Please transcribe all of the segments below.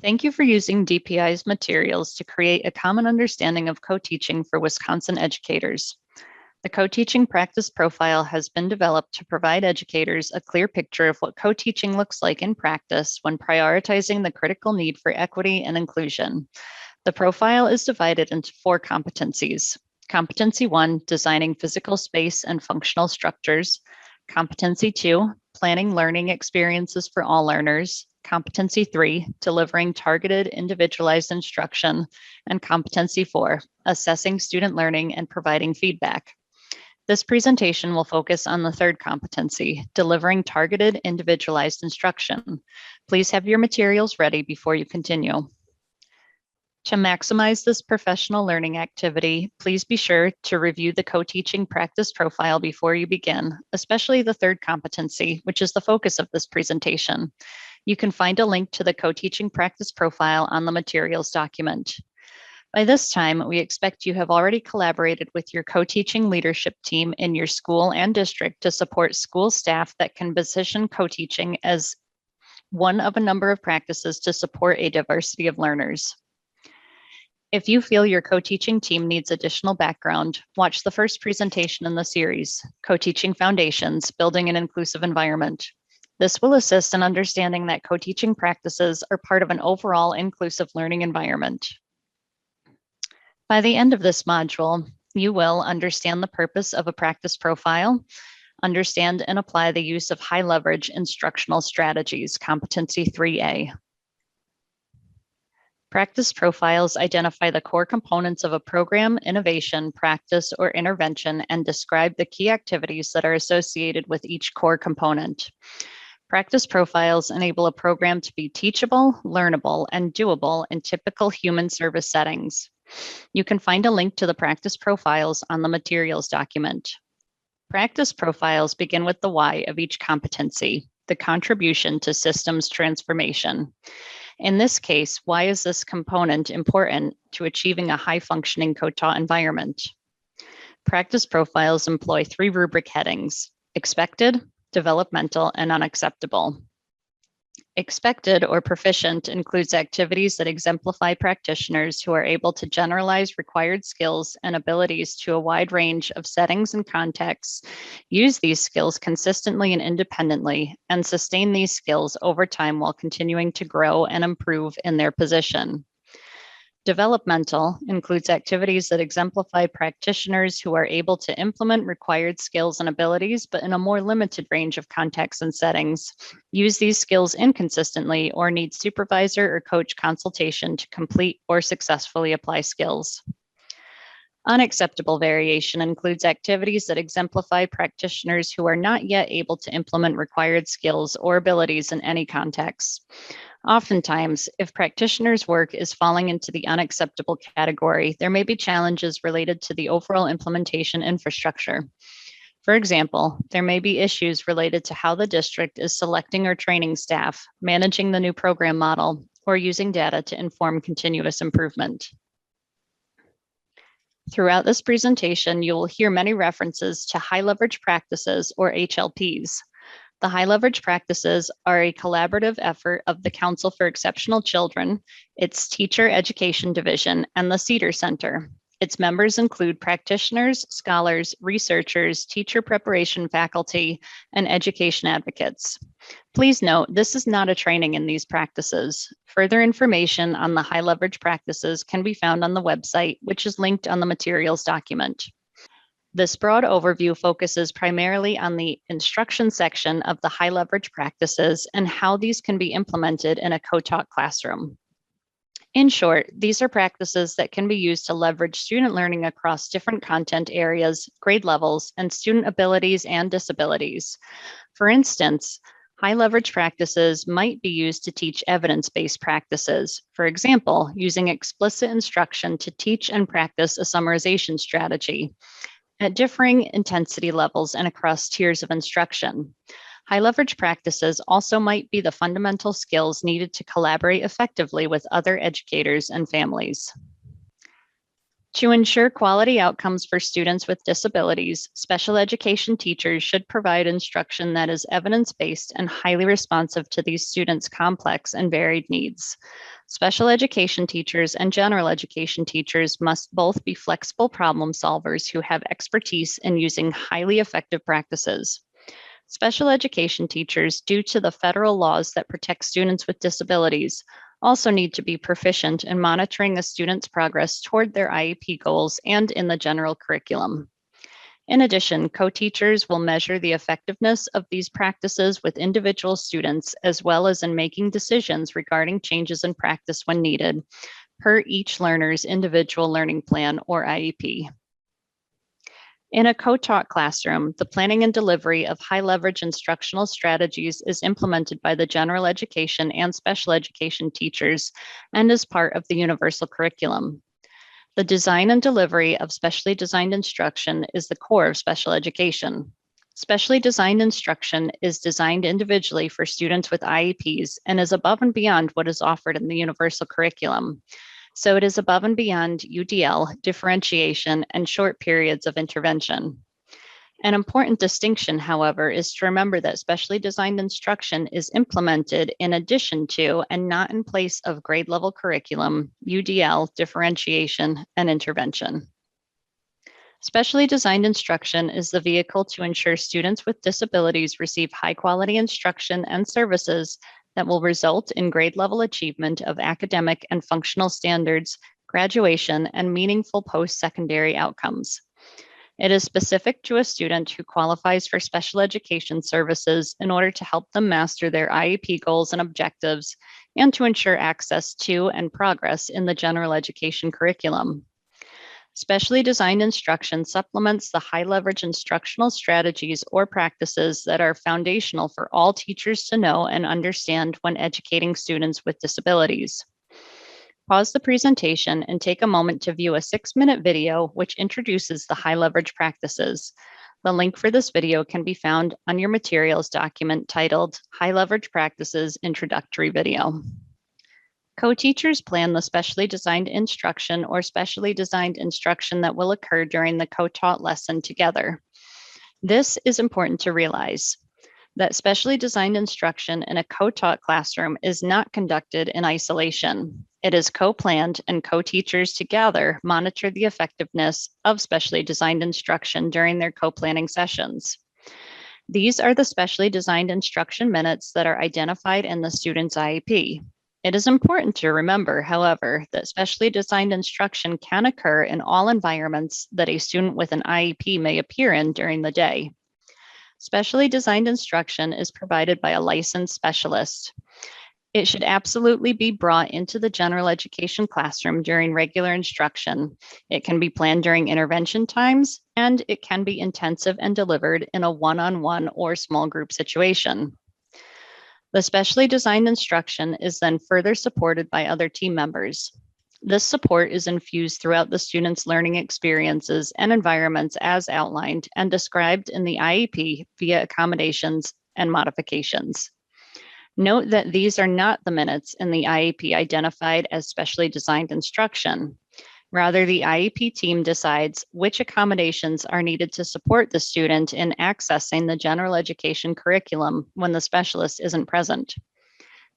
Thank you for using DPI's materials to create a common understanding of co-teaching for Wisconsin educators. The co-teaching practice profile has been developed to provide educators a clear picture of what co-teaching looks like in practice when prioritizing the critical need for equity and inclusion. The profile is divided into 4 competencies. Competency 1, designing physical space and functional structures. Competency 2, planning learning experiences for all learners. Competency 3, delivering targeted individualized instruction. And Competency 4, assessing student learning and providing feedback. This presentation will focus on the 3rd competency, delivering targeted individualized instruction. Please have your materials ready before you continue. To maximize this professional learning activity, please be sure to review the co-teaching practice profile before you begin, especially the 3rd competency, which is the focus of this presentation. You can find a link to the co-teaching practice profile on the materials document. By this time, we expect you have already collaborated with your co-teaching leadership team in your school and district to support school staff that can position co-teaching as one of a number of practices to support a diversity of learners. If you feel your co-teaching team needs additional background, watch the first presentation in the series, Co-Teaching Foundations, Building an Inclusive Environment. This will assist in understanding that co-teaching practices are part of an overall inclusive learning environment. By the end of this module, you will understand the purpose of a practice profile, understand and apply the use of high leverage instructional strategies, Competency 3A. Practice profiles identify the core components of a program, innovation, practice, or intervention and describe the key activities that are associated with each core component. Practice profiles enable a program to be teachable, learnable, and doable in typical human service settings. You can find a link to the practice profiles on the materials document. Practice profiles begin with the why of each competency, the contribution to systems transformation. In this case, why is this component important to achieving a high-functioning co-taught environment? Practice profiles employ 3 rubric headings: expected, developmental, and unacceptable. Expected or proficient includes activities that exemplify practitioners who are able to generalize required skills and abilities to a wide range of settings and contexts, use these skills consistently and independently, and sustain these skills over time while continuing to grow and improve in their position. Developmental includes activities that exemplify practitioners who are able to implement required skills and abilities, but in a more limited range of contexts and settings, use these skills inconsistently, or need supervisor or coach consultation to complete or successfully apply skills. Unacceptable variation includes activities that exemplify practitioners who are not yet able to implement required skills or abilities in any context. Oftentimes, if practitioners' work is falling into the unacceptable category, there may be challenges related to the overall implementation infrastructure. For example, there may be issues related to how the district is selecting or training staff, managing the new program model, or using data to inform continuous improvement. Throughout this presentation, you will hear many references to high leverage practices, or HLPs. The high leverage practices are a collaborative effort of the Council for Exceptional Children, its Teacher Education Division, and the Cedar Center. Its members include practitioners, scholars, researchers, teacher preparation faculty, and education advocates. Please note, this is not a training in these practices. Further information on the high leverage practices can be found on the website, which is linked on the materials document. This broad overview focuses primarily on the instruction section of the high leverage practices and how these can be implemented in a co-taught classroom. In short, these are practices that can be used to leverage student learning across different content areas, grade levels, and student abilities and disabilities. For instance, high leverage practices might be used to teach evidence-based practices. For example, using explicit instruction to teach and practice a summarization strategy at differing intensity levels and across tiers of instruction. High leverage practices also might be the fundamental skills needed to collaborate effectively with other educators and families. To ensure quality outcomes for students with disabilities, special education teachers should provide instruction that is evidence-based and highly responsive to these students' complex and varied needs. Special education teachers and general education teachers must both be flexible problem solvers who have expertise in using highly effective practices. Special education teachers, due to the federal laws that protect students with disabilities, also need to be proficient in monitoring a student's progress toward their IEP goals and in the general curriculum. In addition, co-teachers will measure the effectiveness of these practices with individual students, as well as in making decisions regarding changes in practice when needed, per each learner's individual learning plan or IEP. In a co-taught classroom, the planning and delivery of high-leverage instructional strategies is implemented by the general education and special education teachers and is part of the universal curriculum. The design and delivery of specially designed instruction is the core of special education. Specially designed instruction is designed individually for students with IEPs and is above and beyond what is offered in the universal curriculum. So it is above and beyond UDL, differentiation, and short periods of intervention. An important distinction, however, is to remember that specially designed instruction is implemented in addition to and not in place of grade level curriculum, UDL, differentiation, and intervention. Specially designed instruction is the vehicle to ensure students with disabilities receive high quality instruction and services that will result in grade level achievement of academic and functional standards, graduation, and meaningful post-secondary outcomes. It is specific to a student who qualifies for special education services in order to help them master their IEP goals and objectives and to ensure access to and progress in the general education curriculum. Specially designed instruction supplements the high leverage instructional strategies or practices that are foundational for all teachers to know and understand when educating students with disabilities. Pause the presentation and take a moment to view a 6-minute video which introduces the high leverage practices. The link for this video can be found on your materials document titled High Leverage Practices Introductory Video. Co-teachers plan the specially designed instruction or specially designed instruction that will occur during the co-taught lesson together. This is important to realize that specially designed instruction in a co-taught classroom is not conducted in isolation. It is co-planned and co-teachers together monitor the effectiveness of specially designed instruction during their co-planning sessions. These are the specially designed instruction minutes that are identified in the student's IEP. It is important to remember, however, that specially designed instruction can occur in all environments that a student with an IEP may appear in during the day. Specially designed instruction is provided by a licensed specialist. It should absolutely be brought into the general education classroom during regular instruction. It can be planned during intervention times, and it can be intensive and delivered in a one-on-one or small group situation. The specially designed instruction is then further supported by other team members. This support is infused throughout the students' learning experiences and environments as outlined and described in the IEP via accommodations and modifications. Note that these are not the minutes in the IEP identified as specially designed instruction. Rather, the IEP team decides which accommodations are needed to support the student in accessing the general education curriculum when the specialist isn't present.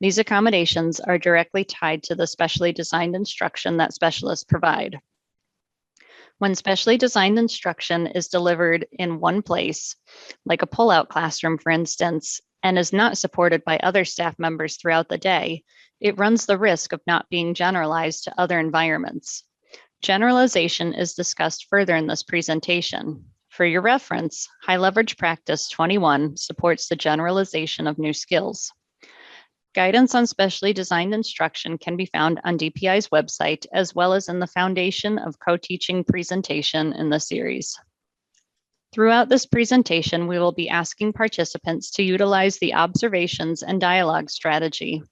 These accommodations are directly tied to the specially designed instruction that specialists provide. When specially designed instruction is delivered in one place, like a pull-out classroom, for instance, and is not supported by other staff members throughout the day, it runs the risk of not being generalized to other environments. Generalization is discussed further in this presentation. For your reference, High Leverage Practice 21 supports the generalization of new skills. Guidance on specially designed instruction can be found on DPI's website, as well as in the Foundation of Co-Teaching presentation in the series. Throughout this presentation, we will be asking participants to utilize the observations and dialogue strategy.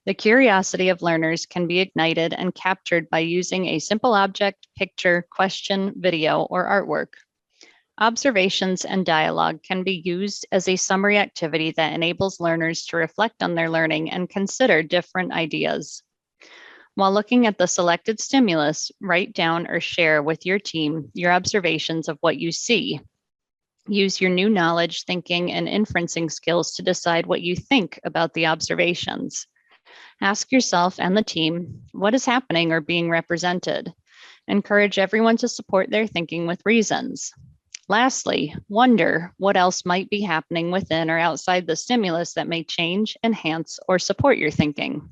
The curiosity of learners can be ignited and captured by using a simple object, picture, question, video, or artwork. Observations and dialogue can be used as a summary activity that enables learners to reflect on their learning and consider different ideas. While looking at the selected stimulus, write down or share with your team your observations of what you see. Use your new knowledge, thinking, and inferencing skills to decide what you think about the observations. Ask yourself and the team, what is happening or being represented? Encourage everyone to support their thinking with reasons. Lastly, wonder what else might be happening within or outside the stimulus that may change, enhance, or support your thinking.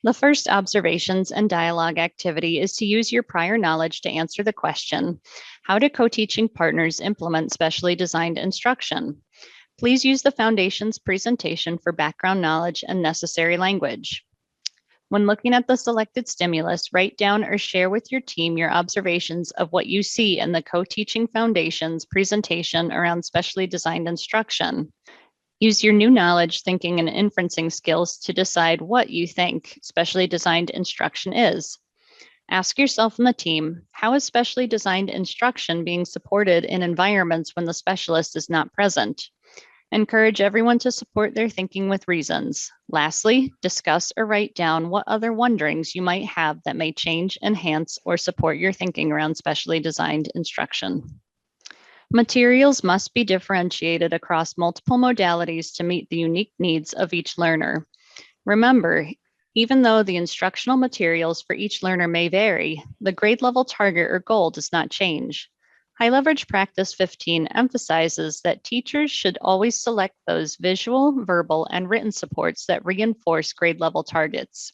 The first observations and dialogue activity is to use your prior knowledge to answer the question, how do co-teaching partners implement specially designed instruction? Please use the Foundation's presentation for background knowledge and necessary language. When looking at the selected stimulus, write down or share with your team your observations of what you see in the Co-Teaching Foundation's presentation around specially designed instruction. Use your new knowledge, thinking, and inferencing skills to decide what you think specially designed instruction is. Ask yourself and the team, how is specially designed instruction being supported in environments when the specialist is not present? Encourage everyone to support their thinking with reasons. Lastly, discuss or write down what other wonderings you might have that may change, enhance, or support your thinking around specially designed instruction. Materials must be differentiated across multiple modalities to meet the unique needs of each learner. Remember, even though the instructional materials for each learner may vary, the grade level target or goal does not change. High Leverage Practice 15 emphasizes that teachers should always select those visual, verbal, and written supports that reinforce grade level targets.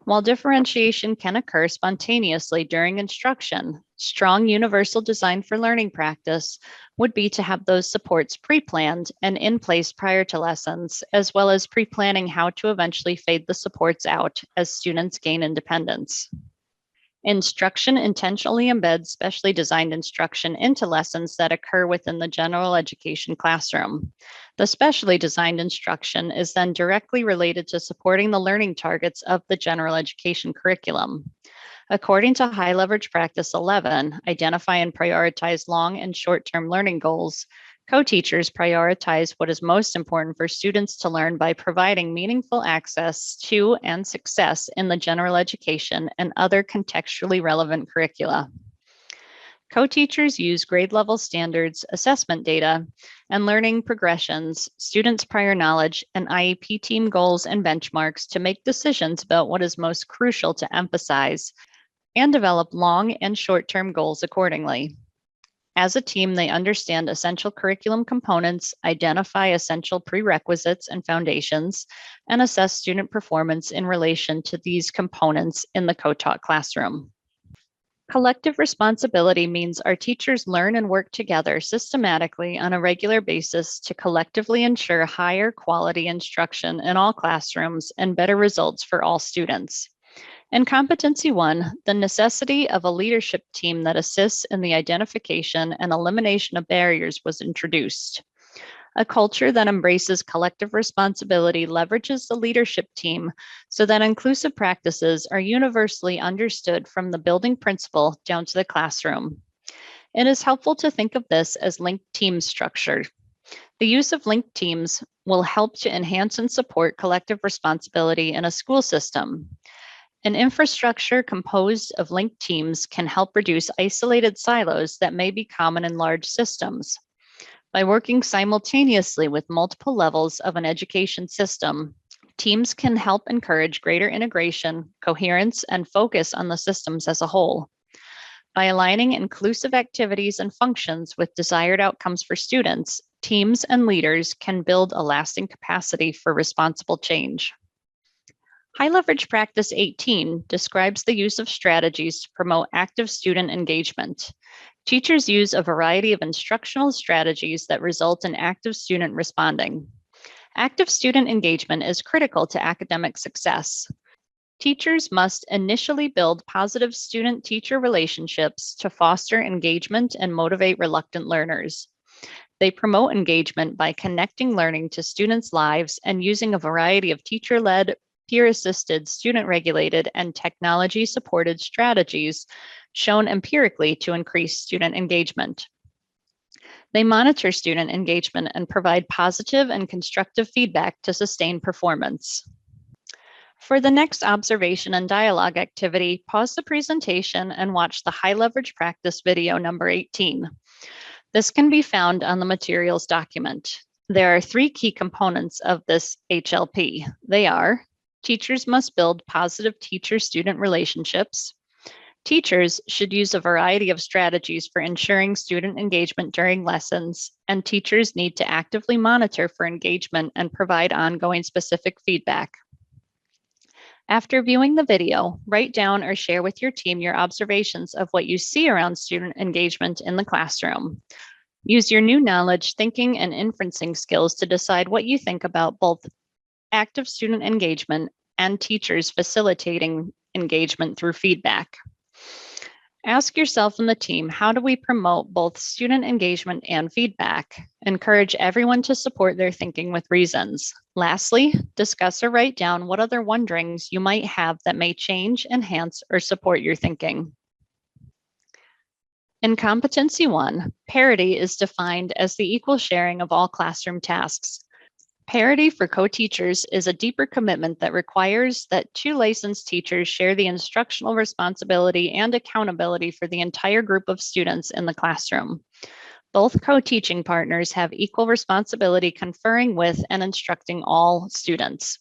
While differentiation can occur spontaneously during instruction, strong universal design for learning practice would be to have those supports pre-planned and in place prior to lessons, as well as pre-planning how to eventually fade the supports out as students gain independence. Instruction intentionally embeds specially designed instruction into lessons that occur within the general education classroom. The specially designed instruction is then directly related to supporting the learning targets of the general education curriculum. According to High Leverage Practice 11, identify and prioritize long and short-term learning goals. Co-teachers prioritize what is most important for students to learn by providing meaningful access to and success in the general education and other contextually relevant curricula. Co-teachers use grade level standards, assessment data, and learning progressions, students' prior knowledge, and IEP team goals and benchmarks to make decisions about what is most crucial to emphasize and develop long and short-term goals accordingly. As a team, they understand essential curriculum components, identify essential prerequisites and foundations, and assess student performance in relation to these components in the co-taught classroom. Collective responsibility means our teachers learn and work together systematically on a regular basis to collectively ensure higher quality instruction in all classrooms and better results for all students. In Competency 1, the necessity of a leadership team that assists in the identification and elimination of barriers was introduced. A culture that embraces collective responsibility leverages the leadership team so that inclusive practices are universally understood from the building principal down to the classroom. It is helpful to think of this as linked team structure. The use of linked teams will help to enhance and support collective responsibility in a school system. An infrastructure composed of linked teams can help reduce isolated silos that may be common in large systems. By working simultaneously with multiple levels of an education system, teams can help encourage greater integration, coherence, and focus on the systems as a whole. By aligning inclusive activities and functions with desired outcomes for students, teams and leaders can build a lasting capacity for responsible change. High Leverage Practice 18 describes the use of strategies to promote active student engagement. Teachers use a variety of instructional strategies that result in active student responding. Active student engagement is critical to academic success. Teachers must initially build positive student-teacher relationships to foster engagement and motivate reluctant learners. They promote engagement by connecting learning to students' lives and using a variety of teacher-led, peer-assisted, student-regulated, and technology-supported strategies shown empirically to increase student engagement. They monitor student engagement and provide positive and constructive feedback to sustain performance. For the next observation and dialogue activity, pause the presentation and watch the high leverage practice video number 18. This can be found on the materials document. There are 3 key components of this HLP. They are: teachers must build positive teacher-student relationships. Teachers should use a variety of strategies for ensuring student engagement during lessons, and teachers need to actively monitor for engagement and provide ongoing specific feedback. After viewing the video, write down or share with your team your observations of what you see around student engagement in the classroom. Use your new knowledge, thinking, and inferencing skills to decide what you think about both active student engagement and teachers facilitating engagement through feedback. Ask yourself and the team, how do we promote both student engagement and feedback? Encourage everyone to support their thinking with reasons. Lastly, discuss or write down what other wonderings you might have that may change, enhance, or support your thinking. In Competency 1, parity is defined as the equal sharing of all classroom tasks. Parity for co-teachers is a deeper commitment that requires that 2 licensed teachers share the instructional responsibility and accountability for the entire group of students in the classroom. Both co-teaching partners have equal responsibility conferring with and instructing all students.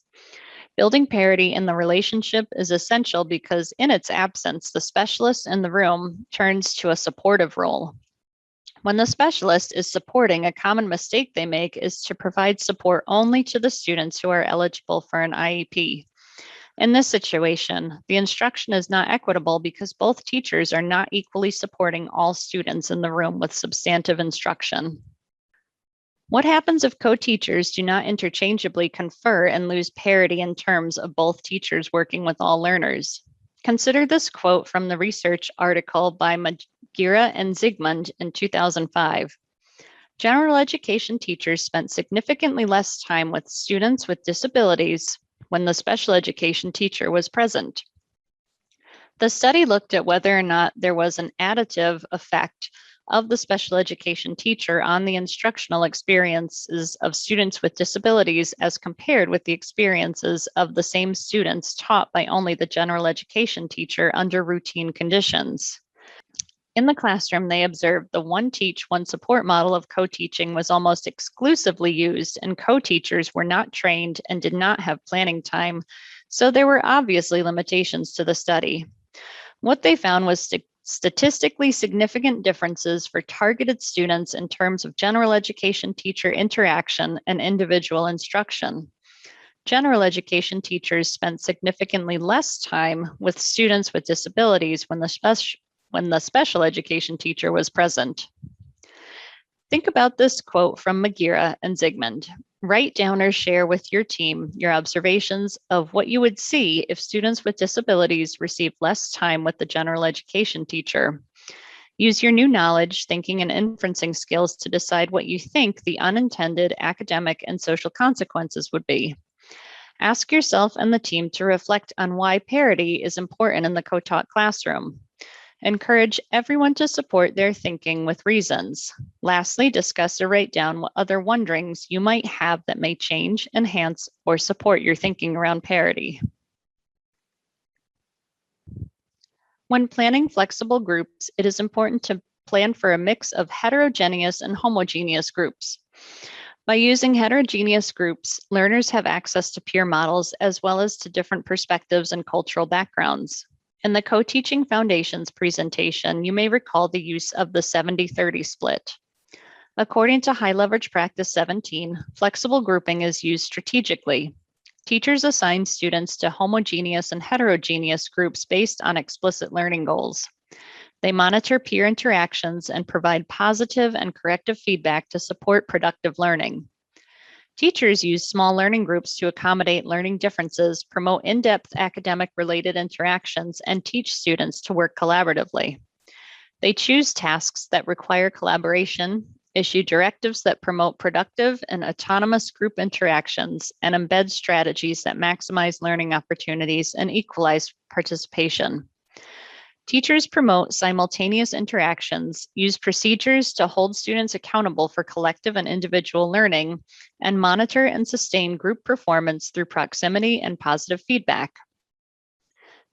Building parity in the relationship is essential because in its absence, the specialist in the room turns to a supportive role. When the specialist is supporting, a common mistake they make is to provide support only to the students who are eligible for an IEP. In this situation, the instruction is not equitable because both teachers are not equally supporting all students in the room with substantive instruction. What happens if co-teachers do not interchangeably confer and lose parity in terms of both teachers working with all learners? Consider this quote from the research article by Magira and Zygmunt in 2005. General education teachers spent significantly less time with students with disabilities when the special education teacher was present. The study looked at whether or not there was an additive effect of the special education teacher on the instructional experiences of students with disabilities as compared with the experiences of the same students taught by only the general education teacher under routine conditions. In the classroom, they observed the one teach, one support model of co-teaching was almost exclusively used, and co-teachers were not trained and did not have planning time, so there were obviously limitations to the study. What they found was statistically significant differences for targeted students in terms of general education teacher interaction and individual instruction. General education teachers spent significantly less time with students with disabilities when the special education teacher was present. Think about this quote from Magira and Zygmunt. Write down or share with your team your observations of what you would see if students with disabilities received less time with the general education teacher. Use your new knowledge, thinking, and inferencing skills to decide what you think the unintended academic and social consequences would be. Ask yourself and the team to reflect on why parity is important in the co-taught classroom. Encourage everyone to support their thinking with reasons. Lastly, discuss or write down what other wonderings you might have that may change, enhance, or support your thinking around parity. When planning flexible groups, it is important to plan for a mix of heterogeneous and homogeneous groups. By using heterogeneous groups, learners have access to peer models as well as to different perspectives and cultural backgrounds. In the Co-Teaching Foundation's presentation, you may recall the use of the 70-30 split. According to High Leverage Practice 17, flexible grouping is used strategically. Teachers assign students to homogeneous and heterogeneous groups based on explicit learning goals. They monitor peer interactions and provide positive and corrective feedback to support productive learning. Teachers use small learning groups to accommodate learning differences, promote in-depth academic-related interactions, and teach students to work collaboratively. They choose tasks that require collaboration, issue directives that promote productive and autonomous group interactions, and embed strategies that maximize learning opportunities and equalize participation. Teachers promote simultaneous interactions, use procedures to hold students accountable for collective and individual learning, and monitor and sustain group performance through proximity and positive feedback.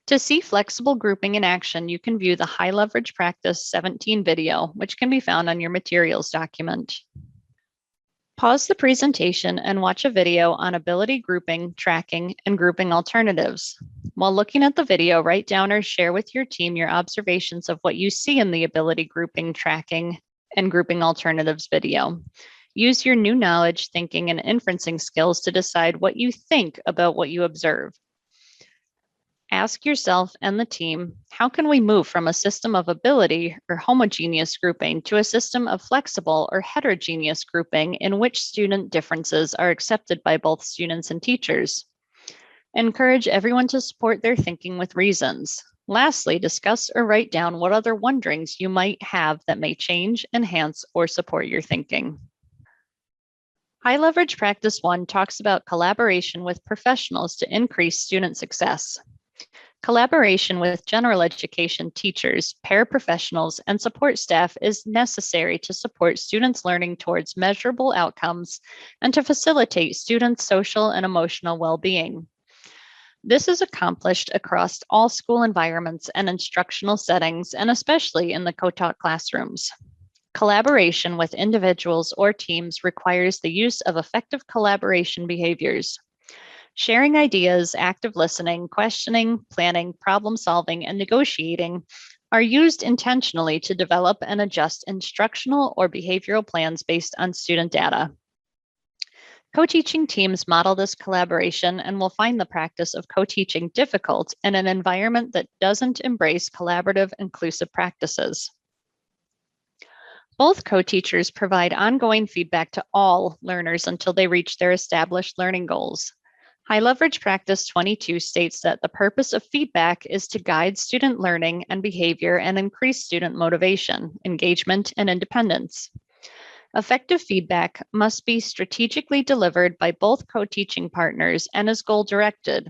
To see flexible grouping in action, you can view the High Leverage Practice 17 video, which can be found on your materials document. Pause the presentation and watch a video on ability grouping, tracking, and grouping alternatives. While looking at the video, write down or share with your team your observations of what you see in the ability grouping, tracking, and grouping alternatives video. Use your new knowledge, thinking, and inferencing skills to decide what you think about what you observe. Ask yourself and the team, how can we move from a system of ability or homogeneous grouping to a system of flexible or heterogeneous grouping in which student differences are accepted by both students and teachers? Encourage everyone to support their thinking with reasons. Lastly, discuss or write down what other wonderings you might have that may change, enhance, or support your thinking. High Leverage Practice 1 talks about collaboration with professionals to increase student success. Collaboration with general education teachers, paraprofessionals, and support staff is necessary to support students' learning towards measurable outcomes and to facilitate students' social and emotional well-being. This is accomplished across all school environments and instructional settings, and especially in the co-taught classrooms. Collaboration with individuals or teams requires the use of effective collaboration behaviors. Sharing ideas, active listening, questioning, planning, problem solving, and negotiating are used intentionally to develop and adjust instructional or behavioral plans based on student data. Co-teaching teams model this collaboration and will find the practice of co-teaching difficult in an environment that doesn't embrace collaborative, inclusive practices. Both co-teachers provide ongoing feedback to all learners until they reach their established learning goals. High Leverage Practice 22 states that the purpose of feedback is to guide student learning and behavior and increase student motivation, engagement, and independence. Effective feedback must be strategically delivered by both co-teaching partners and is goal-directed.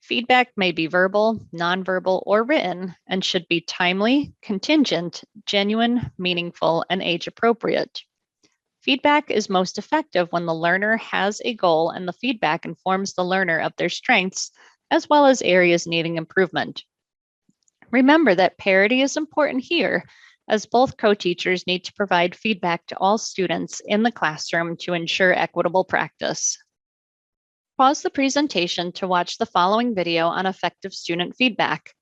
Feedback may be verbal, nonverbal, or written, and should be timely, contingent, genuine, meaningful, and age-appropriate. Feedback is most effective when the learner has a goal and the feedback informs the learner of their strengths as well as areas needing improvement. Remember that parity is important here, as both co-teachers need to provide feedback to all students in the classroom to ensure equitable practice. Pause the presentation to watch the following video on effective student feedback.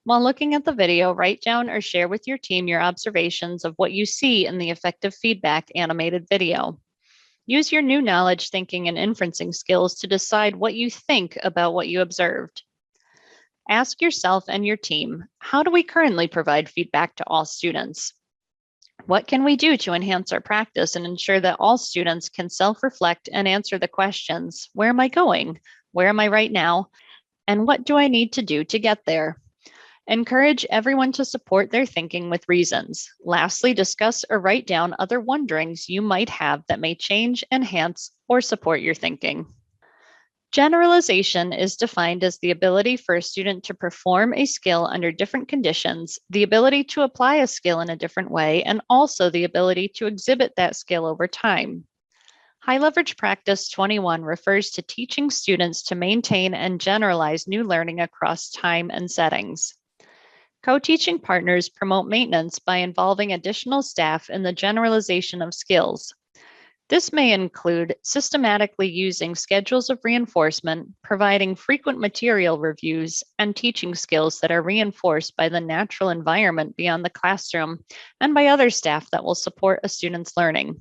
While looking at the video, write down or share with your team your observations of what you see in the effective feedback animated video. Use your new knowledge, thinking, and inferencing skills to decide what you think about what you observed. Ask yourself and your team, how do we currently provide feedback to all students? What can we do to enhance our practice and ensure that all students can self-reflect and answer the questions, where am I going? Where am I right now? And what do I need to do to get there? Encourage everyone to support their thinking with reasons. Lastly, discuss or write down other wonderings you might have that may change, enhance, or support your thinking. Generalization is defined as the ability for a student to perform a skill under different conditions, the ability to apply a skill in a different way, and also the ability to exhibit that skill over time. High Leverage Practice 21 refers to teaching students to maintain and generalize new learning across time and settings. Co-teaching partners promote maintenance by involving additional staff in the generalization of skills. This may include systematically using schedules of reinforcement, providing frequent material reviews, and teaching skills that are reinforced by the natural environment beyond the classroom and by other staff that will support a student's learning.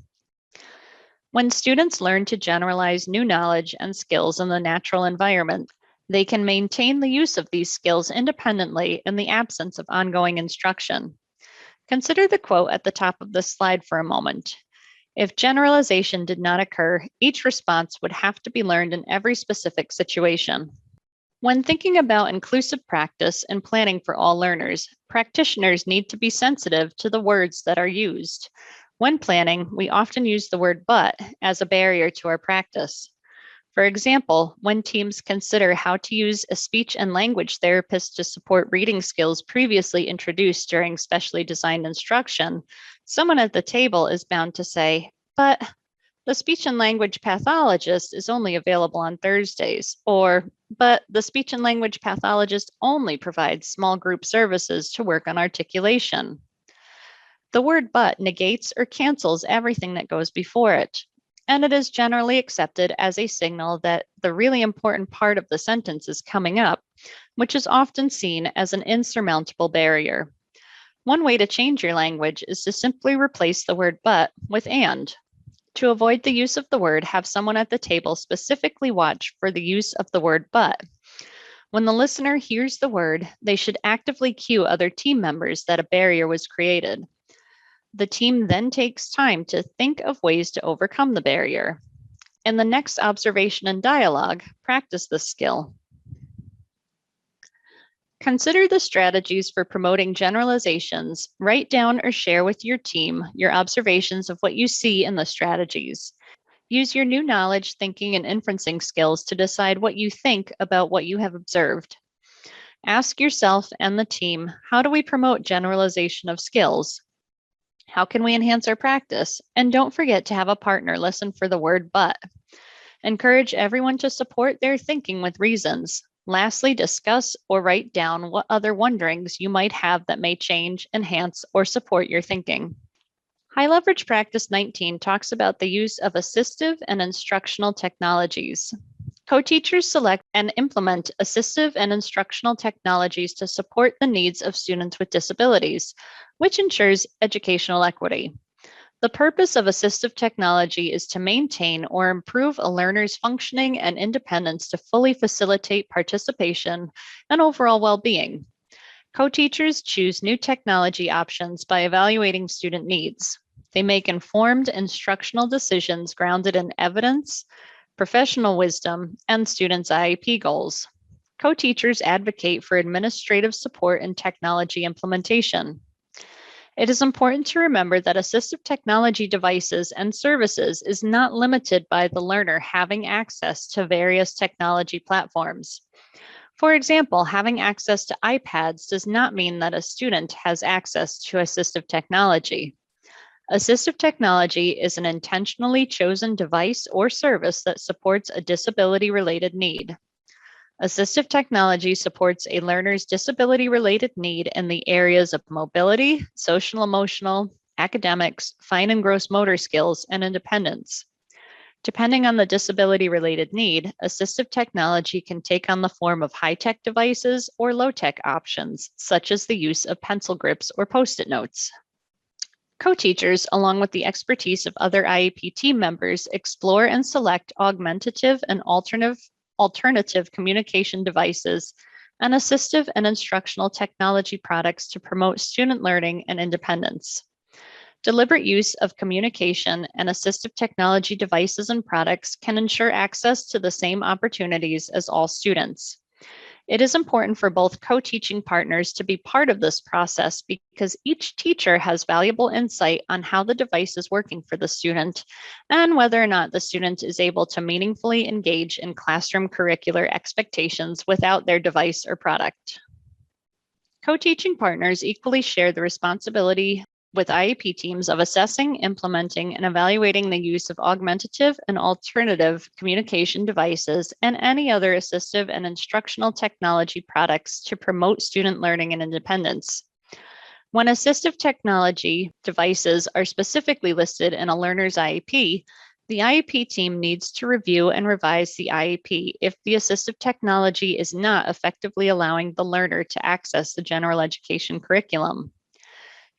When students learn to generalize new knowledge and skills in the natural environment, they can maintain the use of these skills independently in the absence of ongoing instruction. Consider the quote at the top of this slide for a moment. If generalization did not occur, each response would have to be learned in every specific situation. When thinking about inclusive practice and planning for all learners, practitioners need to be sensitive to the words that are used. When planning, we often use the word but as a barrier to our practice. For example, when teams consider how to use a speech and language therapist to support reading skills previously introduced during specially designed instruction, someone at the table is bound to say, but the speech and language pathologist is only available on Thursdays, or, but the speech and language pathologist only provides small group services to work on articulation. The word but negates or cancels everything that goes before it, and it is generally accepted as a signal that the really important part of the sentence is coming up, which is often seen as an insurmountable barrier. One way to change your language is to simply replace the word but with and. To avoid the use of the word, have someone at the table specifically watch for the use of the word but. When the listener hears the word, they should actively cue other team members that a barrier was created. The team then takes time to think of ways to overcome the barrier. In the next observation and dialogue, practice this skill. Consider the strategies for promoting generalizations. Write down or share with your team your observations of what you see in the strategies. Use your new knowledge, thinking, and inferencing skills to decide what you think about what you have observed. Ask yourself and the team, how do we promote generalization of skills? How can we enhance our practice? And don't forget to have a partner listen for the word but. Encourage everyone to support their thinking with reasons. Lastly, discuss or write down what other wonderings you might have that may change, enhance, or support your thinking. High Leverage Practice 19 talks about the use of assistive and instructional technologies. Co-teachers select and implement assistive and instructional technologies to support the needs of students with disabilities, which ensures educational equity. The purpose of assistive technology is to maintain or improve a learner's functioning and independence to fully facilitate participation and overall well-being. Co-teachers choose new technology options by evaluating student needs. They make informed instructional decisions grounded in evidence, professional wisdom, and students' IEP goals. Co-teachers advocate for administrative support and technology implementation. It is important to remember that assistive technology devices and services is not limited by the learner having access to various technology platforms. For example, having access to iPads does not mean that a student has access to assistive technology. Assistive technology is an intentionally chosen device or service that supports a disability-related need. Assistive technology supports a learner's disability-related need in the areas of mobility, social-emotional, academics, fine and gross motor skills, and independence. Depending on the disability-related need, assistive technology can take on the form of high-tech devices or low-tech options, such as the use of pencil grips or Post-it notes. Co-teachers, along with the expertise of other IEP team members, explore and select augmentative and alternative communication devices and assistive and instructional technology products to promote student learning and independence. Deliberate use of communication and assistive technology devices and products can ensure access to the same opportunities as all students. It is important for both co-teaching partners to be part of this process because each teacher has valuable insight on how the device is working for the student and whether or not the student is able to meaningfully engage in classroom curricular expectations without their device or product. Co-teaching partners equally share the responsibility with IEP teams of assessing, implementing, and evaluating the use of augmentative and alternative communication devices and any other assistive and instructional technology products to promote student learning and independence. When assistive technology devices are specifically listed in a learner's IEP, the IEP team needs to review and revise the IEP if the assistive technology is not effectively allowing the learner to access the general education curriculum.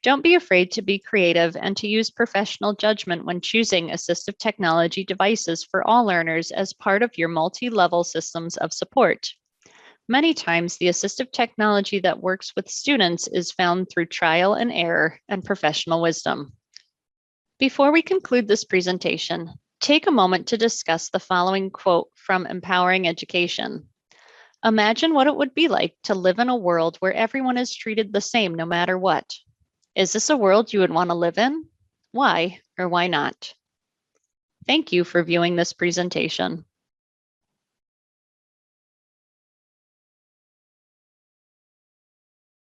Don't be afraid to be creative and to use professional judgment when choosing assistive technology devices for all learners as part of your multi-level systems of support. Many times, the assistive technology that works with students is found through trial and error and professional wisdom. Before we conclude this presentation, take a moment to discuss the following quote from Empowering Education. Imagine what it would be like to live in a world where everyone is treated the same no matter what. Is this a world you would want to live in? Why or why not? Thank you for viewing this presentation.